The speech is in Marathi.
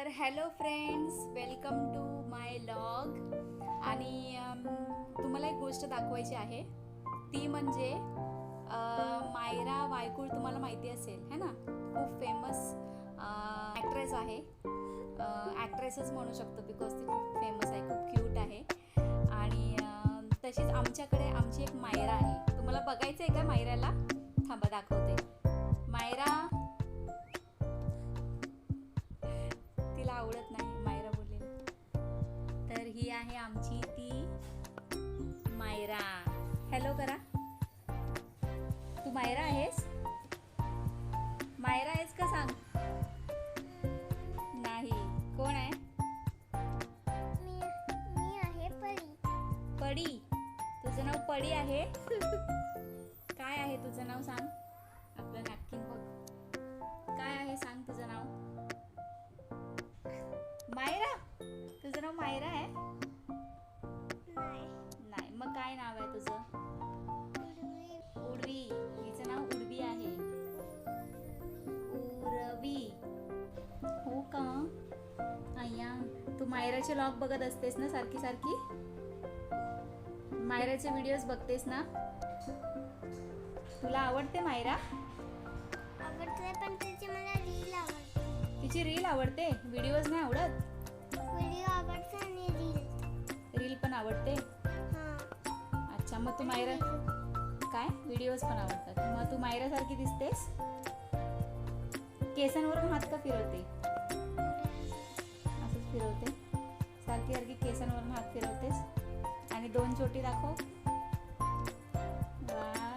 तर hello friends, welcome to my log. आणि तुम्हाला एक गोष्ट दाखवायची आहे, ती म्हणजे मायरा वायकुळ. तुम्हाला माहिती असेल है ना, खूप फेमस ॲक्ट्रेस आहे. ॲक्ट्रेसच म्हणू शकतो बिकॉज ती खूप फेमस आहे, खूप क्यूट आहे. आणि तशीच आमच्याकडे आमची एक मायरा आहे. तुम्हाला बघायचं आहे का मायराला? थांबा, दाखवते. मायरा, तिला आवडत नाही मायरा बोललेली. तर ही आहे आमची ती मायरा. हॅलो करा. तू मायरा आहेस? मायरा आहेस का सांग. नाही, कोण आहे? मी आहे परी. पडी. तुझं नाव पडी आहे? काय आहे तुझं नाव सांग. आपलं नॅपकिन बघ. काय आहे सांग तुझं नाव. मायरा. तुझं नाव मायरा आहे? नाही, मग काय नाव आहे तुझं? उर्वी. हिचं नाव उर्वी आहे. उर्वी. हो का? अय्या, तू मायराचे व्लॉग बघत असतेस ना सारखी सारखी? मायराचे व्हिडिओज बघतेस ना? तुला आवडते मायरा? आवडते, पण तिची मला रील आवडते. तिची रील आवडते, व्हिडिओज नाही आवडत? व्हिडिओ आवडते आणि रील पण आवडते. हां. अच्छा, मग तू मायरा काय व्हिडिओज पण आवडतात? मग तू मायरा सारखी दिसतेस. केसांवरून हात का फिरवते? असंच फिरवते सारखी सारखी, केसांवरून हात फिरवतेस. आणि दोन चोटी दाखव. वा,